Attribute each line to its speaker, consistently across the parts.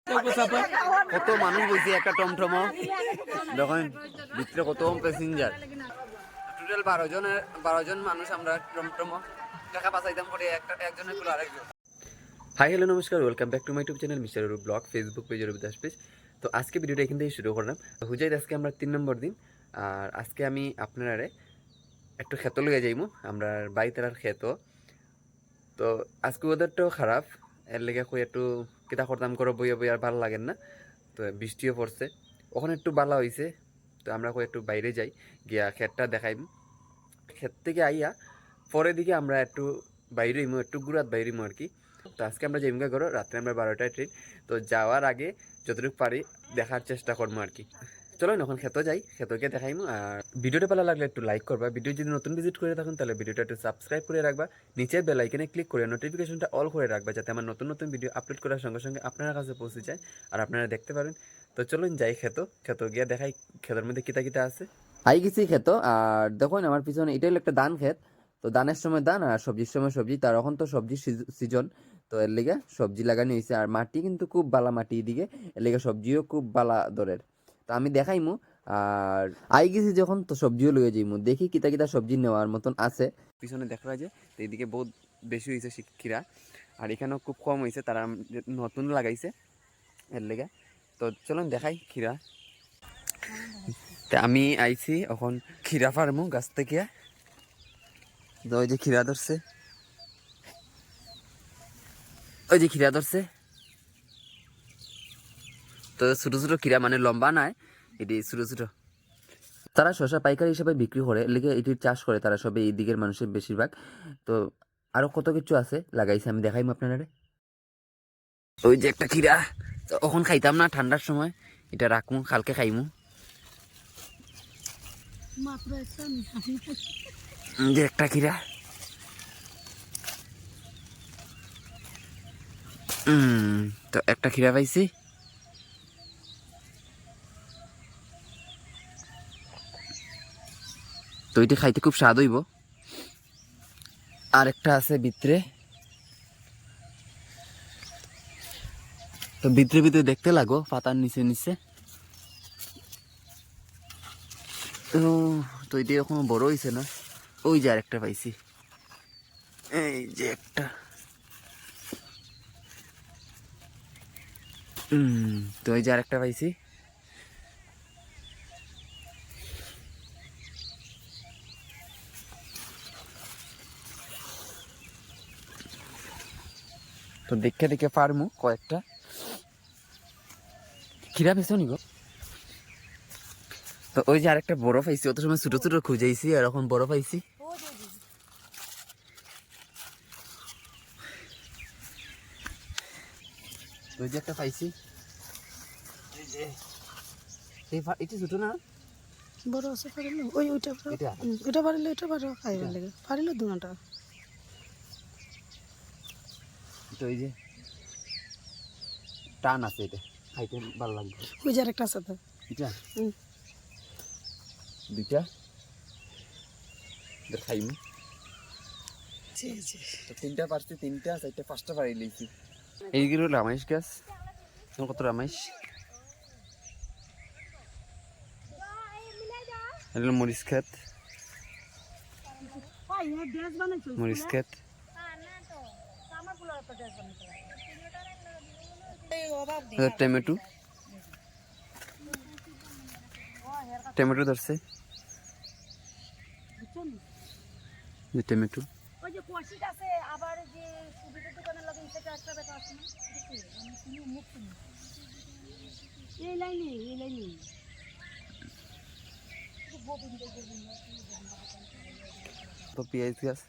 Speaker 1: কত মানুষ বলছি একটা টমটমো দেখেন ভিতরে কত প্যাসেঞ্জার টোটাল 12 জন মানুষ আমরা টমটমো টাকা বাঁচাইতাম করে একজনের করে আরেকজন। হাই হ্যালো নমস্কার, welcome back to my YouTube channel mister Arup blog, Facebook page Arup Das page. তো আজকে ভিডিওটা এখান থেকে শুরু করলাম। হুজাইদ আজকে আমরা 3 নম্বর দিন, আর আজকে আমি আপনারা একটু ক্ষেত লইয়া যাইমু, আমরা বাইতার ক্ষেত। তো আজকে ওয়েদারটাও খারাপ, এর লেগে কই একটু কিতা করতাম করো বইয়া বইয়া আর ভালো লাগেন না। তো বৃষ্টিও পড়ছে, ওখানে একটু বালা হয়েছে। তো আমরা কই একটু বাইরে যাই, গিয়া ক্ষেতটা দেখাইম। ক্ষেত থেকে আইয়া পরের দিকে আমরা একটু বাইরে হইমু, একটু ঘুরাত বাইরে হইমু আর কি। তো আজকে আমরা যাইমগা করো রাত্রে, আমরা 12টায় ট্রেন। তো যাওয়ার আগে যতটুকু পারি দেখার চেষ্টা করবো আর কি। চলো এখন ক্ষেত যাই, ক্ষেতকে দেখাইমু। আর ভিডিওটা ভালো লাগলে একটু লাইক করবা, ভিডিও যদি নতুন ভিজিট করে থাকুন তাহলে ভিডিওটা একটু সাবস্ক্রাইব করে রাখবা, নিচের বেল আইকনে ক্লিক করে নোটিফিকেশনটা অল করে রাখবা, যাতে আমার নতুন নতুন ভিডিও আপলোড করার সঙ্গে সঙ্গে আপনার কাছে পৌঁছে যায় আর আপনারা দেখতে পারেন। তো চলুন যাই ক্ষেত গিয়া দেখাই ক্ষেতের মধ্যে কিতা কিতা আছে। আই গেছি ক্ষেত, আর দেখুন আমার পিছনে এটা হলো একটা ধান ক্ষেত। তো ধানের সময় ধান আর সবজির সময় সবজি, তার এখন তো সবজির সিজন। তো এর লেগে সবজি লাগানো হয়েছে, আর মাটি কিন্তু খুব বালা মাটি, এদিকে এর লেগে সবজিও খুব বালা দরের। তো আমি দেখাইমু। আর আই গেছি যখন, তো সবজিও লইয়া যাইমু, দেখি কিতা কিতা সবজি নেওয়ার মতন আছে। পিছনে দেখা যায় তো এদিকে বহুত বেশি হয়েছে খিরা, আর এখানেও খুব কম হয়েছে, তারা নতুন লাগাইছে এর লেগে। তো চলুন দেখাই খিরা। তা আমি আইছি এখন খিরা ফার্মু গাছ থেকে। ওই যে খিরা ধরছে, ওই যে খিরা ধরছে। তো ছোট ছোট খিরা, মানে লম্বা নাই, এটি ছোট ছোট। তারা শশা পাইকারি হিসাবে বিক্রি করে, লিগে এটির চাষ করে তারা সবে এই দিকের মানুষের বেশিরভাগ। তো আরো কত কিছু আছে লাগাইছে, আমি দেখাইমু আপনারা। ওই যে একটা খিরা, তো এখন খাইতাম না, ঠান্ডার সময় এটা রাখমু, কালকে খাইমু। যে একটা খিরা, তো একটা খিরা পাইছি। তো এটা খাইতে খুব স্বাদ হইব। আর একটা আছে ভিতরে, তো ভিতরে ভিতরে দেখতে লাগো পাতার নিচে নিচে। তো এটা এখনো বড় হয়েছে না। ওই যে আরেকটা পাইছি, এই যে একটা। তো এই যে আরেকটা পাইছি। তো দেখে দেখে পারমু কয়েকটা খিরা পেছো নি গো। তো ওই যে আরেকটা বড় পাইছি, অত সময় ছোট ছোট খুঁজেছি আর এখন বড় পাইছি। ওই যে একটা পাইছি, এটা ছোট না,
Speaker 2: বড় আছে পারিল ওই ওইটা ওইটা পারিলে এটা পারো খাইবার লাগে পারিল দুনাটা।
Speaker 1: তো এই যে টান আছে, এটা খাইতে ভালো লাগবে।
Speaker 2: ওই যে আরেকটা আছে তো
Speaker 1: এটা দুইটা খাইমু। তো তিনটা পারছি, তিনটা চারটা পাঁচটা পারি লইছি। এইগুলো রামাইশ গাছ, কত রামাইশ। এগুলো মরিচ ক্ষেত, মরিচ ক্ষেত। টমেটো, টমেটো ধরছে, টমেটো।
Speaker 2: ওই যে কোয়াশিট আছে, আবার যে সুবিধা দোকানে লাগাই সেটা একটা বেটা আছে না, এই লাইনে
Speaker 1: তো পেঁয়াজ গাছ।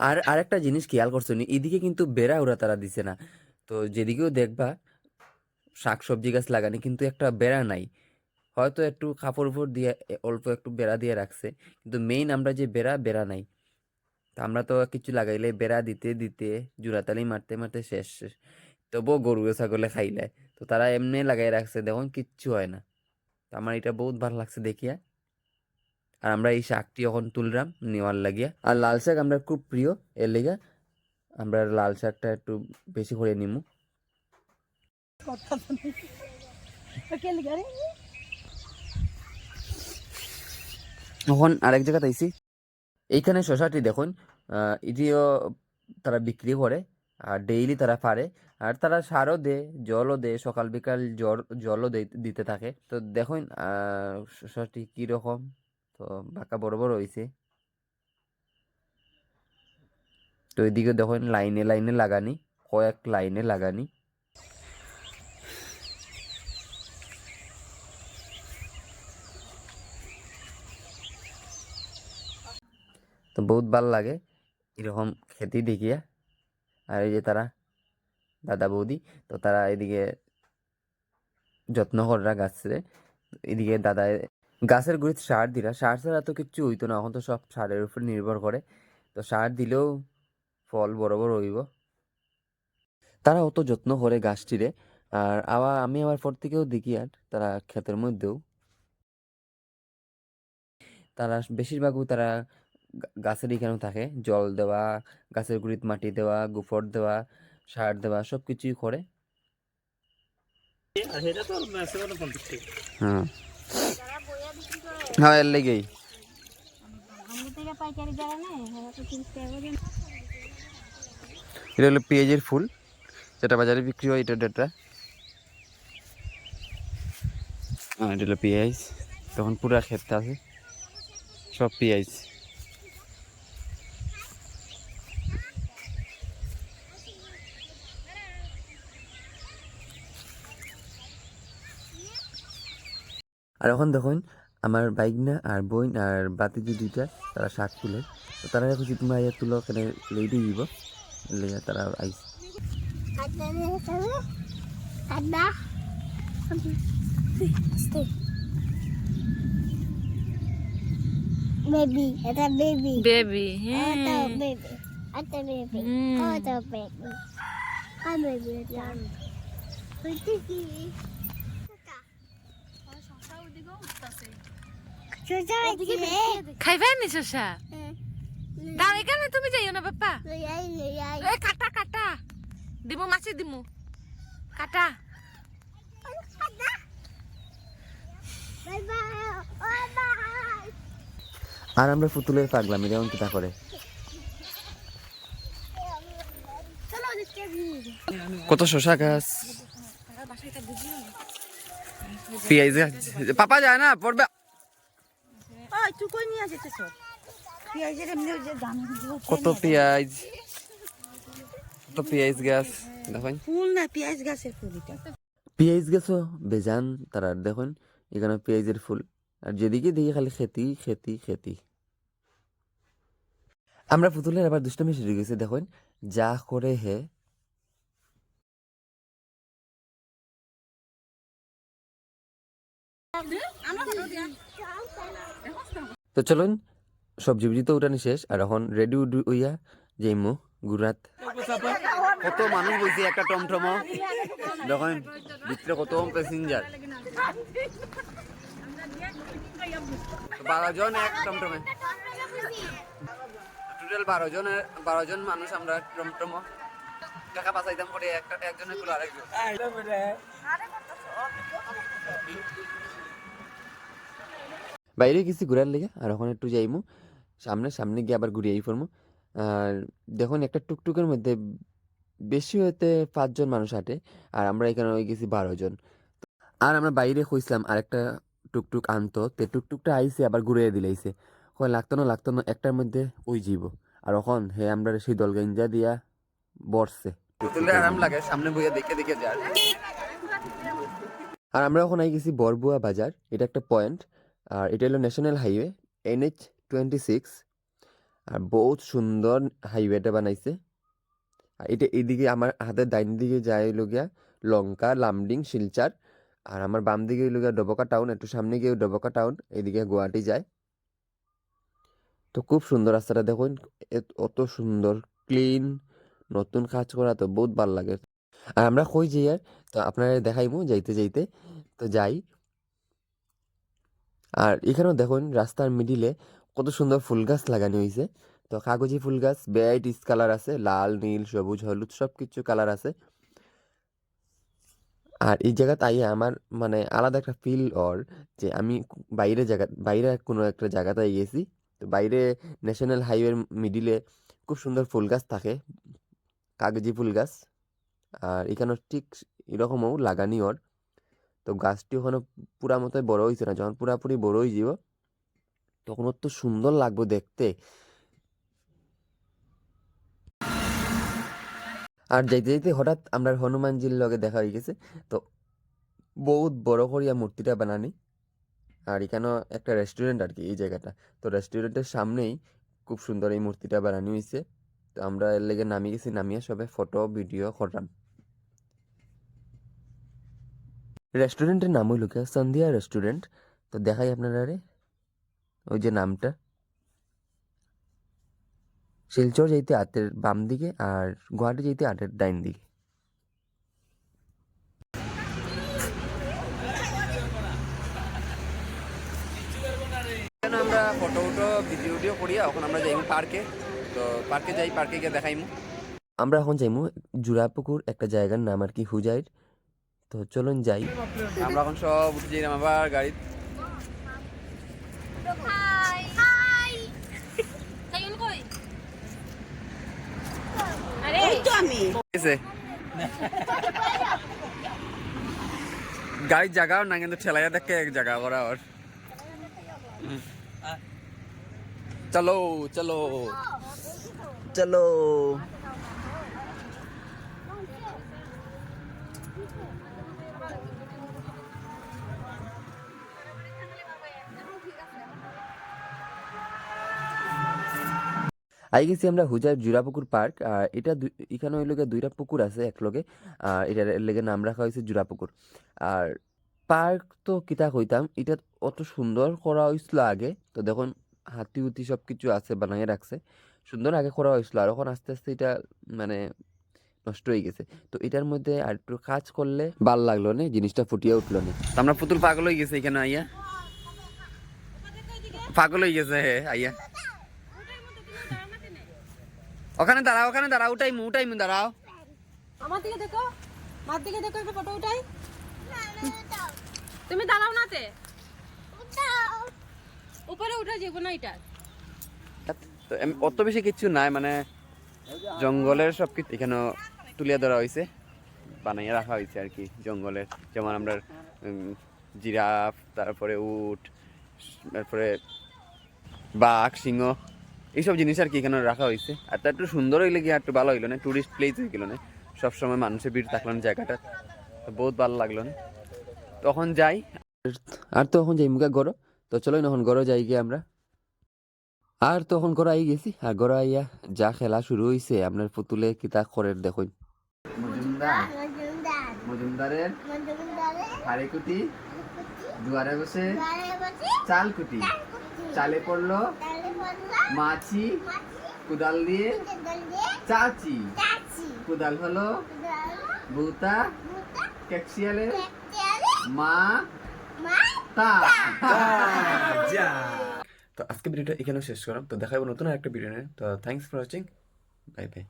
Speaker 1: আর আরেকটা জিনিস খেয়াল করছো নি, এদিকে কিন্তু বেড়া ওরা তারা দিছে না। তো যেদিকেও দেখবা শাক সবজি গাছ লাগানি, কিন্তু একটা বেড়া নাই। হয়তো একটু কাপড় উপর দিয়ে অল্প একটু বেড়া দিয়ে রাখছে, কিন্তু মেইন আমরা যে বেড়া নাই। তা আমরা তো কিছু লাগাইলে বেড়া দিতে দিতে জোড়াতালি মারতে মারতে শেষ শেষ। তবুও গরু ছাগলে খাইলে, তো তারা এমনি লাগাই রাখছে, দেখুন কিচ্ছু হয় না। তো আমার এটা বহুত ভালো লাগছে দেখিয়া। আর আমরা এই শাকটি এখন তুললাম নেওয়ার লাগিয়া, আর লাল শাক আমরা খুব প্রিয় এর লেগে। আমরা লাল শাকটা একটু বেশি করে নিমু। এখন আরেক জায়গাতে আইছি, এইখানে শশাটি দেখুন, এটিও তারা বিক্রি করে আর ডেইলি তারা পারে, আর তারা সারও দেয়, জলও দেয়, সকাল বিকাল জলও দিতে থাকে। তো দেখুন শশাটি কীরকম, তো বাঁকা বড় বড় হয়েছে। তো এদিকে দেখুন লাইনে লাইনে লাগানি, কয়েক লাইনে লাগানি। তো বহুত ভালো লাগে এরকম খেতে দেখিয়া। আর এই যে তারা দাদা বৌদি, তো তারা এদিকে যত্ন করা গাছরে, এদিকে দাদা গাছের গুড়িতে সার দিলা, সার ছাড়া তো কিচ্ছু হইতো না, এখন তো সব সারের উপর নির্ভর করে। তো সার দিলেও ফল বড় বড় হইব। তারা অত যত্ন করে গাছটিরে। আর আমি আমার পর থেকেও দেখি আর তারা ক্ষেতের মধ্যেও তারা বেশিরভাগই তারা গাছের এখানেও থাকে, জল দেওয়া, গাছের গুড়িতে মাটি দেওয়া, গোবর দেওয়া, সার দেওয়া, সব কিছুই করে। হ্যাঁ হ্যাঁ, এর লেগেই এটা হলো পেঁয়াজের ফুল, যেটা বাজারে বিক্রি হয়, এটা ডেটা। এটা হলো পেঁয়াজ, তখন পুরা ক্ষেতটা আছে সব পেঁয়াজ। আর এখন দেখুন আমার বাইক না আর বোন আর বাতিজি দুইটা তারা শাক তুলে, তো তারা খুশি তোমরা আইয়া তুলো কেনে লেডি দিব লেগে তারা আইস।
Speaker 3: Baby, ada baby.
Speaker 4: Baby.
Speaker 3: Ada baby. Ada baby. Ada baby. Ada baby.
Speaker 4: খাইবেন নি শসা? দাও এখানে তুমি যাইও না বাপ্পা। এ কাটা কাটা দিমু, মাছি দিমু, কাটা।
Speaker 3: Bye bye. Bye bye.
Speaker 1: আর আমরা পুতুলের পাগলামি যেমন কিতা করে। কত শশা গাছ, পেঁয়াজ গাছ, পাপা যায় না পড়বে। কত পেঁয়াজ, কত পেঁয়াজ গাছ দেখুন,
Speaker 2: ফুল না পেঁয়াজ গাছের ফুল এটা।
Speaker 1: পেঁয়াজ গাছও বেজান তারা দেখুন, এখানে পেঁয়াজের ফুল, আর যেদিকে দেখি খালি খেতি খেতি খেতি। আমরা পুতুলের আবার দুষ্টামি শুরু গেছে দেখুন, যা করে হে। তো চলুন সবজি বুঝি তো উঠানি শেষ, আর এখন রেডি হইয়া যাইমু গুরাত। কত মানুষ বইছে একটা টমটমো দেখুন, ভিতরে কত প্যাসেঞ্জার, 12 জন এক টমটমে, টোটাল 12 জন মানুষ আমরা টমটমো। টাকা বাঁচাইতাম করে একজনের গুলো আরেকজন। বাইরে গেছি ঘুরার লেগে, আর এখন একটু যাইমু সামনে গিয়ে আবার ঘুরিয়েই পড়মু। আর দেখুন একটা টুকটুকের মধ্যে বেশি হইতে 5 জন মানুষ হাঁটে, আর আমরা এখানে হয়ে গেছি 12 জন। আর আমরা বাইরে খুঁজলাম আরেকটা টুকটুক আনতো, তে টুকটুকটা আইসে আবার ঘুরিয়ে দিলাইছে, কয় লাগতো না একটার মধ্যে ওই যাব। আর এখন হে আমরা সেই দলগাঞ্জা দিয়া বসছে, টুকটুকে আরাম লাগে সামনে বইয়া দেখে দেখে যায়। আর আমরা এখন আই গেছি বরবুয়া বাজার, এটা একটা পয়েন্ট, আর এটা হলো ন্যাশনাল হাইওয়ে NH-26। আর বহুত সুন্দর হাইওয়েটা বানাইছে। আর এটা এদিকে আমার হাতের ডাইন দিকে যায় হইলো গিয়া লঙ্কা, লামডিং, শিলচার, আর আমার বাম দিকে হইলো গিয়া ডবকা টাউন, একটু সামনে গিয়ে ডবকা টাউন, এদিকে গুয়াহাটি যায়। তো খুব সুন্দর রাস্তাটা দেখুন, অত সুন্দর ক্লিন, নতুন কাজ করা, তো বহুত ভালো লাগে। আর আমরা কই যাই আর, তো আপনারা দেখাইমু যাইতে যাইতে, তো যাই। আর এখানেও দেখুন রাস্তার মিডিলে কত সুন্দর ফুল গাছ লাগানো হয়েছে, তো কাগজি ফুল গাছ ভ্যারাইটিস কালার আছে, লাল, নীল, সবুজ, হলুদ সব কিছু কালার আছে। আর এই জায়গাতে আইয়া আমার মানে আলাদা একটা ফিল ওর, যে আমি বাইরে কোনো একটা জায়গাতে গেছি। তো বাইরে ন্যাশনাল হাইওয়ের মিডিলে খুব সুন্দর ফুল গাছ থাকে, কাগজি ফুল গাছ। আর এখানে ঠিক এরকমও লাগানি ওর। তো গাছটি ওখানে পুরা মতোই বড় হয়েছে না, যখন পুরাপুরি বড় হয়ে যাব তখন ওর তো সুন্দর লাগবে দেখতে। আর যাইতে যাইতে হঠাৎ আমরা হনুমানজির লগে দেখা হয়ে গেছে। তো বহুত বড় করিয়া মূর্তিটা বানানি। আর এখানেও একটা রেস্টুরেন্ট আর কি এই জায়গাটা। তো রেস্টুরেন্টের সামনেই খুব সুন্দর এই মূর্তিটা বানানো হয়েছে। তো আমরা এর লেগে নামিয়ে গেছি, নামিয়ে সবাই ফটো ভিডিও করলাম। রেস্টুরেন্টের নাম হইল কি সন্ধিয়া রেস্টুরেন্ট। তো দেখাই আপনারা ওই যে নামটা, শিলচর যাইতে হাতের বাম দিকে আর গুয়াহাটি যাইতে হাতের ডাইন দিকে। আমরা ফটো ভিডিও করিয়া এখন আমরা যাইমু পার্কে। তো পার্কে যাই, পার্কে গিয়ে দেখাইমু। আমরা এখন যাইমু জুরাপুকুর একটা জায়গার নাম আর কি হুজাইর। তো চলুন যাই। আমরা এখন সব উঠে যাইলাম আবার গাড়ি। গাড়ির জায়গাও না, কিন্তু ঠেলাইয়া দেখে এক জায়গা বরাবর। চলো চলো চলো। আই গেছি আমরা হুজার জুরাপুকুর পার্ক। আর এটা এখানে ওই লোকে দুইটা পুকুর আছে এক লগে। আর এটার লেগে নাম রাখা হয়েছে জুরাপুকুর। আর পার্ক তো কিতা কইতাম, এটা অত সুন্দর করা হয়েছিল আগে। তো দেখুন হাতি উতি সব কিছু আছে, বানাইয়ে রাখছে সুন্দর আগে করা হয়েছিল। আর এখন আস্তে আস্তে এটা মানে নষ্ট হয়ে গেছে। তো এটার মধ্যে আর একটু কাজ করলে ভাল লাগলো না, জিনিসটা ফুটিয়ে উঠলো না। আমরা পুতুল পাগল হয়ে গেছে এখানে আইয়া, পাগল হয়ে গেছে আইয়া। ওখানে দাঁড়াও, ওখানে দাঁড়াও, উঠাইমু দাঁড়াও।
Speaker 4: আমার দিকে দেখো, মার দিকে দেখো, একটা ফটো উঠাই। তুমি দাঁড়াও না তে, উপরে উঠে যাবো না এটা।
Speaker 1: তো অত বেশি কিছু নাই, মানে জঙ্গলের সব কিছু এখানে তুলিয়া ধরা হয়েছে, বানাইয়া রাখা হয়েছে আর কি জঙ্গলের। যেমন আমরা জিরাফ, তারপরে উট, তারপরে বাঘ, সিংহ, এইসব জিনিস আর কি এখানে রাখা হয়েছে। আর তা একটু সুন্দর হইলে কি একটু ভালো হইলো না, টুরিস্ট প্লেস হয়ে গেল না, সবসময় মানুষের ভিড় থাকলো না জায়গাটা। তো বহুত ভালো লাগলো না। তখন যাই, আর তখন যাই মুখে গড়ো। তো চলো এখন গড়ো যাই গিয়ে আমরা। আর তখন গড়ো আই গেছি। আর গড়ো আইয়া যা খেলা শুরু হয়েছে আপনার পুতুলে কিতা করের দেখুন। মজুমদারের হাড়িকুটি দুয়ারে বসে চাল কুটি, চালে পড়লো মাছি কুদাল দিয়ে চাচি, কুদাল হলো ভূতা ক্যাকশিয়ালে মা তা। তো আজকে ভিডিওটা এখানে শেষ করলাম। তো দেখাবো নতুন একটা ভিডিও নিয়ে। তো thanks for watching, bye bye.